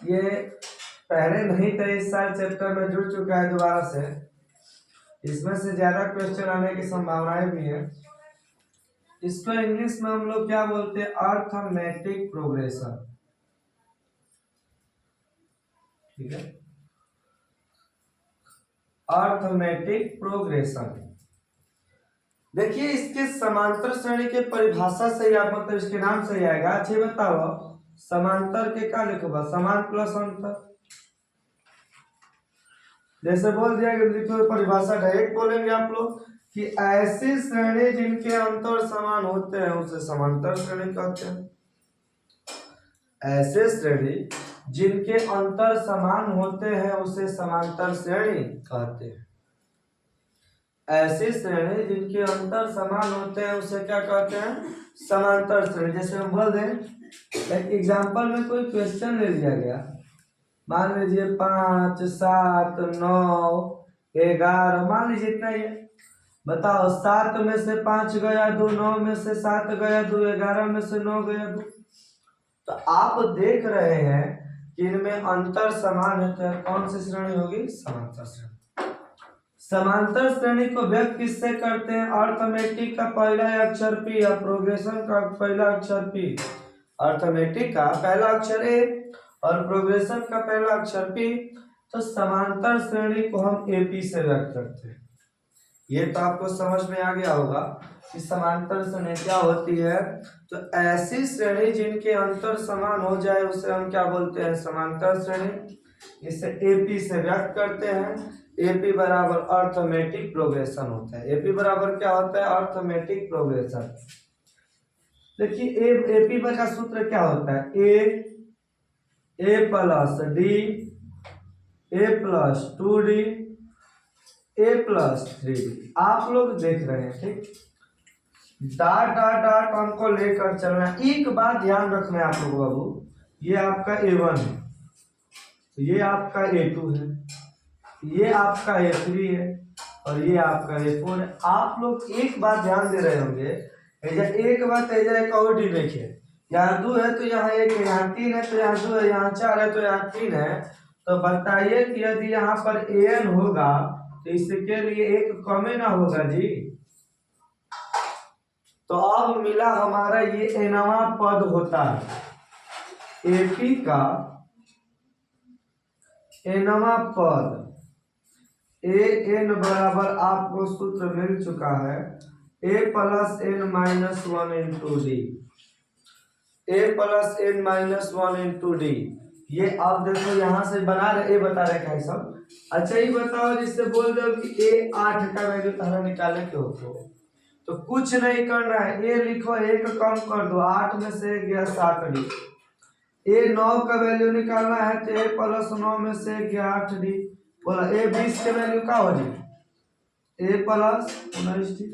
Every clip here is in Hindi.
ये पहले नहीं था, इस साल चैप्टर में जुड़ चुका है दोबारा से। इसमें से ज्यादा क्वेश्चन आने की संभावनाएं भी है। इसको इंग्लिश में हम लोग क्या बोलते हैं? Arithmetic progression. ठीक है, अर्थमेटिक प्रोग्रेशन। देखिए इसके समांतर श्रेणी के परिभाषा से ही आप मतलब इसके नाम से ही आएगा। अच्छे बताओ, समांतर के क्या लिखोगा? समान प्लस अंतर। जैसे बोल दिया कि लिखो परिभाषा डायरेक्ट बोलेंगे आप लोग कि ऐसी श्रेणी जिनके अंतर समान होते हैं उसे समांतर श्रेणी कहते हैं। ऐसे श्रेणी जिनके अंतर समान होते हैं उसे समांतर श्रेणी कहते हैं। ऐसी श्रेणी जिनके अंतर समान होते हैं उसे क्या कहते हैं? समांतर श्रेणी। जैसे हम बोल दें, एक एग्जाम्पल में कोई क्वेश्चन ले लिया गया, मान लीजिए 5, 7, 9, 11, मान लीजिए इतना ही है। बताओ 7 में से 5 गया 2, 9 में से 7 गया 2, 11 में से 9 गया 2। तो आप देख रहे हैं कि इनमें अंतर समान है, तो कौन सी श्रेणी होगी? समांतर श्रेणी। समांतर श्रेणी को व्यक्त किससे करते हैं? अर्थमेटिक का पहला अक्षर पी या प्रोग्रेशन का पहला अक्षर पी। अर्थमेटिक का पहला अक्षर ए और प्रोग्रेशन का पहला अक्षर पी। तो समांतर श्रेणी को हम एपी से व्यक्त करते हैं। ये तो आपको समझ में आ गया होगा कि समांतर श्रेणी क्या होती है। तो ऐसी श्रेणी जिनके अंतर समान हो जाए उसे हम क्या बोलते हैं? समांतर श्रेणी। इसे एपी से व्यक्त करते हैं। एपी बराबर अर्थमेटिक प्रोग्रेशन होता है। एपी बराबर क्या होता है? Arithmetic progression. देखिए एपी का सूत्र क्या होता है? A plus D, A plus 2d, A plus 3d। आप लोग देख रहे हैं, ठीक? डाट डाट डाट हमको लेकर चलना है। एक बात ध्यान रखना है आप लोग बाबू, ये आपका A1 है, ये आपका A2 है, ये आपका A3 है और ये आपका A4 है। आप लोग एक बात ध्यान दे रहे होंगे, एक बात एक और डी देखिए, यहाँ 2 है तो यहाँ 1 है, यहाँ 3 है तो यहाँ 2 है, यहाँ 4 है तो यहाँ 3 है। तो बताइए कि यदि यहाँ पर an होगा तो इसके लिए 1 कम ना होगा जी। तो अब मिला हमारा ये nवां पद होता है। एपी का nवां पद an बराबर आपको सूत्र मिल चुका है a plus n minus 1 into D. a plus n minus 1 into D. ये आप देखो यहाँ से बना रहे, बता रहे क्या है सब। अच्छा ये बताओ, जिससे बोल दो कि a 8 का वैल्यू तारा निकाले के हो तो कुछ नहीं करना है, a लिखो 1 कम कर दो, 8 में से गया 7d। a 9 का वैल्यू निकालना है तो a प्लस 9 में से गया 8d। बोला a 20 के वैल्यू क्या हो जाए? a plus 19d।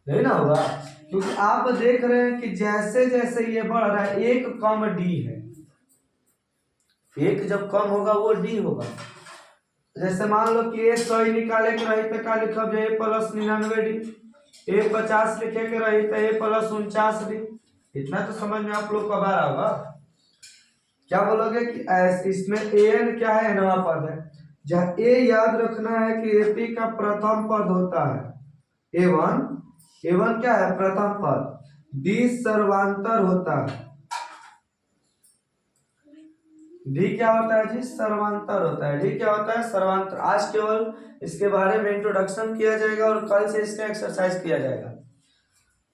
नहीं ना होगा, क्योंकि आप देख रहे हैं कि जैसे जैसे ये बढ़ रहा है 1 कम d है। 1 जब कम होगा वो d होगा। जैसे मान लो कि a 100 निकाले के रही तो क्या लिखब? a plus 99d। a 50 लिखे के रही तो a प्लस 49d। इतना तो समझ में आप लोग को आ रहा होगा। क्या बोलोगे कि इसमें an क्या है? nवां पद है। जहाँ a याद रखना है कि एपी का प्रथम पद होता है A1। A1 क्या है? प्रथम पद। d सर्वांतर होता है। d क्या होता है जी? सर्वांतर होता है। d क्या होता है? सर्वांतर। आज केवल इसके बारे में इंट्रोडक्शन किया जाएगा और कल से इसका एक्सरसाइज किया जाएगा।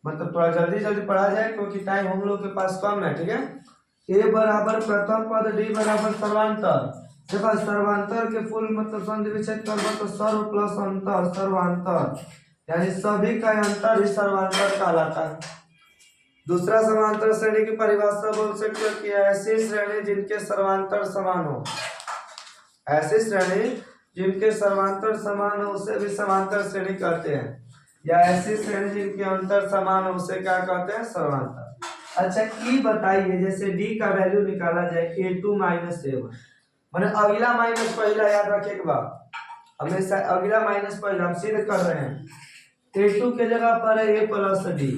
मतलब थोड़ा जल्दी जल्दी पढ़ा जाए क्योंकि टाइम हम लोग के पास कम है, ठीक है? a बराबर प्रथम पद, d बराबर सर्वांतर। देखो सर्वांतर के फुल मतलब संधि विच्छेद करबो तो सर्व प्लस अंतर, सर्वांतर, यानी सभी का अंतर ही सर्वांतर कहलाता है। दूसरा समांतर श्रेणी की परिभाषा बोल सकते हो कि ऐसी श्रेणी जिनके सर्वांतर समान हो। ऐसी श्रेणी जिनके सर्वांतर समान हो उसे भी समांतर श्रेणी कहते हैं, या ऐसी श्रेणी जिनके अंतर समान हो उसे क्या कहते हैं? सर्वांतर। अच्छा की बताइए, जैसे d का वैल्यू निकाला जाए a2 माइनस a1, मैंने अगला माइनस पहला याद रखे के बाद हमेशा अगला माइनस पहला हम सीधे कर रहे हैं। a2 के जगह पर है a प्लस d,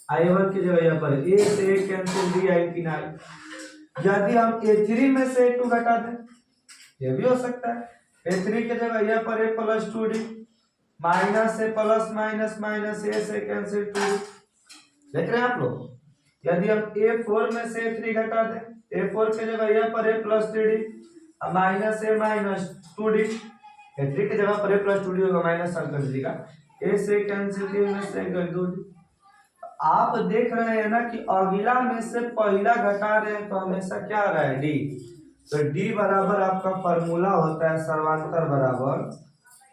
a1 की जगह यहाँ पर a से a कैंसिल, d आई कि नहीं। यदि हम A3 में से A2 घटा दें, ये भी हो सकता है। A3 की जगह यहाँ पर A plus 2D, minus A plus minus minus A से कैंसिल 2D, देख रहे हैं आप लोग। यदि हम A4 में से A3 घटा दें, A4 की जगह यहाँ पर A plus 3D, minus A minus 2D, A3 की जगह पर A प्लस 2D होगा, माइनस साइन कर दीजिएगा, A से कैंसिल 3 में से 2D। आप देख रहे हैं ना कि अगला में से पहला घटा रहे हैं तो हमेशा क्या आ रहा है, D। तो D बराबर आपका फॉर्मूला होता है सर्वांतर बराबर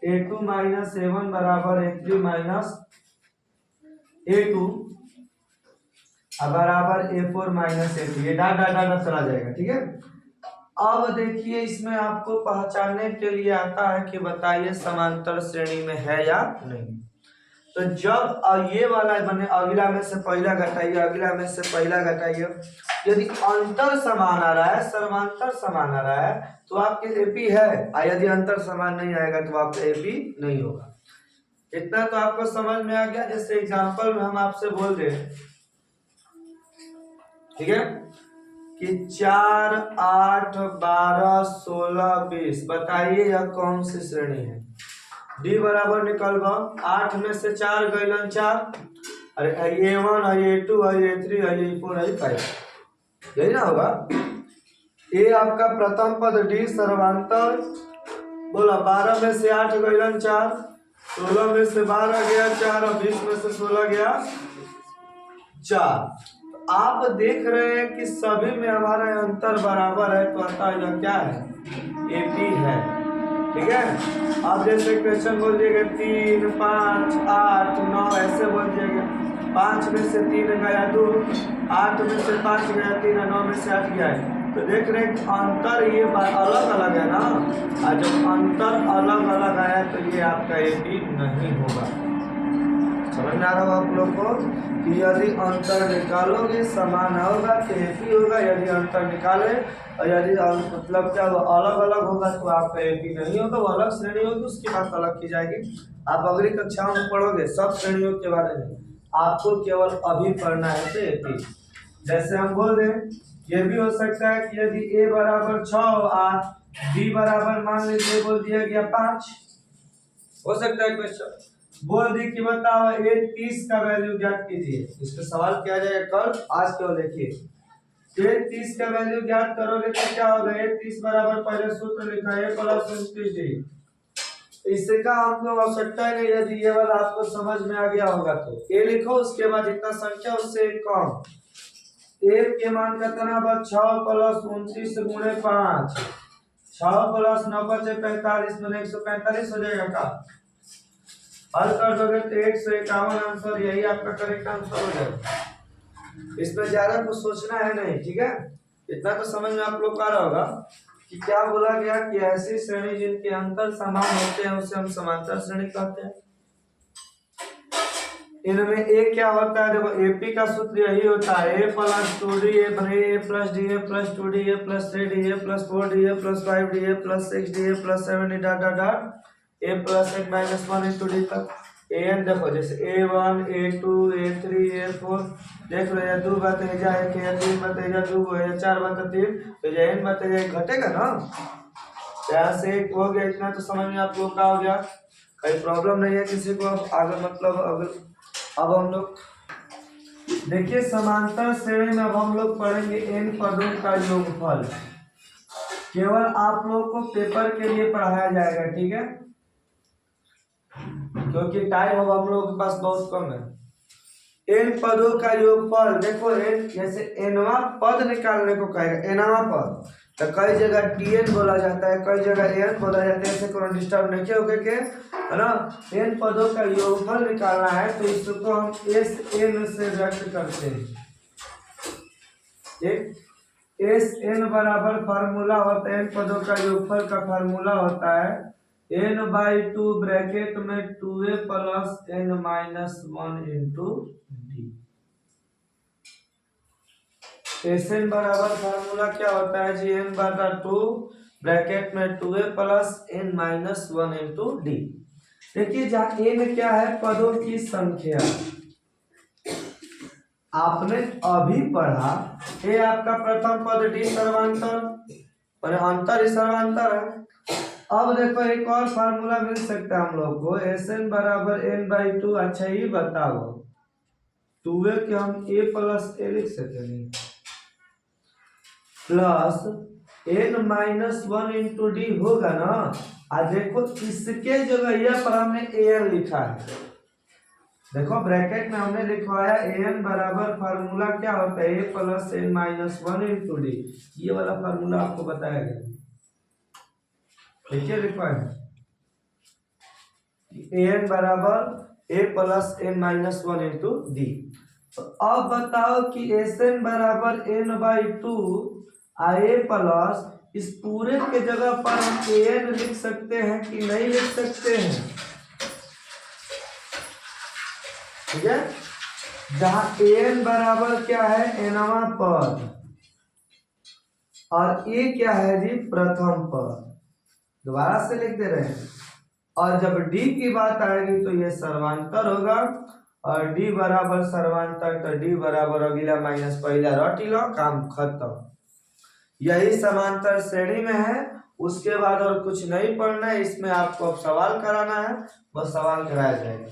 A2 माइनस A1 बराबर A3 माइनस A2 बराबर A4 माइनस A3। ये डाट डाट डाट चला जाएगा, ठीक है। अब देखिए इसमें आपको पहचानने के लिए आता है कि बताइए समांतर श्रेणी में है या नहीं। तो जब ये वाला बने अगला में से पहला घटाइए, अगला में से पहला घटाइए, यदि अंतर समान आ रहा है, समांतर समान आ रहा है तो आपके एपी है, और यदि अंतर समान नहीं आएगा तो आपका एपी नहीं होगा। इतना तो आपको समझ में आ गया। जैसे एग्जांपल में हम आपसे बोल रहे हैं, ठीक है, कि 4, 8, 12, 16, 20, बताइए यह कौन सी श्रेणी है। डी बराबर निकलबा 8 में से 4 गैलन 4, अरे A1 A2 A3 A4 A5, यही ना होगा। ए आपका प्रथम पद डी सर्वांतर, बोला 12 में से 8 गैलन 4, 16 में से 12 गया 4 और 20 में से 16 गया 4। आप देख रहे हैं कि सभी में हमारा अंतर बराबर है, तो अतः यह क्या है, एपी है, ठीक है। आप जैसे क्वेश्चन बोल दिएगा 3, 5, 8, 9 ऐसे बोल दिएगा। 5 में से 3 गया 2, 8 में से 5 गया 3, 9 में से 8 गया है। तो देख रहे हैं अंतर ये अलग अलग है ना, और जब अंतर अलग अलग आया तो ये आपका एपी नहीं होगा। समझ में आ रहा हो आप लोग को कि यदि अंतर निकालोगे समान होगा तो एपी होगा, यदि अंतर निकाले और यदि मतलब क्या अलग अलग होगा तो आपका एपी नहीं होगा, वो अलग श्रेणी होगी, उसकी बात अलग की जाएगी। आप अगली कक्षाओं में पढ़ोगे सब श्रेणियों के बारे में, आपको केवल अभी पढ़ना है तो एपी। जैसे हम बोल रहे हैं, ये भी हो सकता है कि यदि ए बराबर 6 और बी बराबर मान लीजिए बोल दिया गया 5, हो सकता है क्वेश्चन बोल दी कि बताओ ए 30 का वैल्यू ज्ञात कीजिए। इस पे सवाल किया जाएगा कल, आज क्यों देखिए। ए 30 का वैल्यू ज्ञात करोगे तो क्या होगा, ए 30 बराबर पहले सूत्र लिखा है प्लस 29D। इसका हम लोग आवश्यकता है नहीं, यदि ये वाला आपको समझ में आ गया होगा तो ए लिखो, उसके बाद जितना संख्या उससे कम। ए के मान कितना बा 6 प्लस 29 गुणे 5, 6 प्लस 9 बचे 45 में 145 हो जाएगा का। हल कर दोगे तो 151 आंसर, यही आपका करेक्ट आंसर हो जाएगा। इसमें ज्यादा कुछ सोचना है नहीं, ठीक है। इतना तो समझ में आप लोग आ रहा होगा कि क्या बोला गया कि ऐसी श्रेणी जिनके अंतर समान होते हैं उसे हम समांतर श्रेणी कहते हैं। इनमें ए क्या होता है, देखो एपी का सूत्र यही होता है, A plus 2D A plus D A plus 2D A plus 3D A plus 4D A plus 5D A plus 6D A plus 7D dot dot dot A plus 1 minus 1 into D तक। एन देखो जैसे A1 A2 A3 A4, देख लो ये 2 बातें जा एक है, 3 बातें जा 2 है, 4 बातें 3, तो ये n बातें जा घटेगा ना। यहाँ से एक हो गया, इतना तो समझ में आप लोग का हो गया, कोई प्रॉब्लम नहीं है किसी को। आगे मतलब अब हम लोग देखिए समांतर श्रेणी में अब हम लोग पढ़ेंगे n पदों का योगफल। केवल आप लोग को पेपर के लिए पढ़ाया जाएगा, ठीक है, क्योंकि टाइम अब हम लोगों के पास बहुत कम है। n पदों का योगफल, देखो n जैसे nवां पद निकालने को कहेगा, nवां पद तो कई जगह tn बोला जाता है, कई जगह n बोला जाता है, ऐसे कोई डिस्टर्ब नहीं होगा के है ना। n पदों का योगफल निकालना है तो इसको हम Sn से व्यक्त करते हैं। एक Sn बराबर फार्मूला होता है, n पदों का योगफल का फार्मूला होता है n/2 ब्रैकेट में 2a plus n minus 1 into D. Sn बराबर फार्मूला क्या होता है जी, n/2 ब्रैकेट में 2a plus n minus 1 into D. देखिए जहाँ n क्या है, पदों की संख्या, आपने अभी पढ़ा ए आपका प्रथम पद डी सर्वांतर और अंतर ही सर्वांतर है। अब देखो एक और फार्मूला मिल सकता है हम लोग को, एस एन बराबर एन बाई टू। अच्छा ये बताओ टू ए के हम ए प्लस ए लिख सकेंगे plus N minus one into D होगा ना। आज देखो इसके जगह यहाँ पर हमने एन लिखा है, देखो ब्रैकेट में हमने लिखवाया एन बराबर फार्मूला क्या होता है A plus N minus one into D. ये वाला फार्मूला आपको बताया गया, देखिए लिखवाया एन बराबर A plus N minus one into D. तो अब बताओ कि एस एन बराबर N by two A plus इस पूरे के जगह पर हम एन लिख सकते हैं कि नहीं लिख सकते हैं, ठीक है। जहां एन बराबर क्या है एनवा पद और ए क्या है जी प्रथम पद, दोबारा से लिख दे रहे हैं। और जब डी की बात आएगी तो ये सर्वांतर होगा और डी बराबर सर्वांतर तो डी बराबर अगला माइनस पहला रट लो, काम खत्म। यही समांतर श्रेणी में है, उसके बाद और कुछ नहीं पढ़ना है। इसमें आपको अब सवाल कराना है, बस सवाल कराया जाएगा,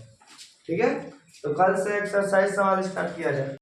ठीक है। तो कल से एक्सरसाइज सवाल स्टार्ट किया जाए।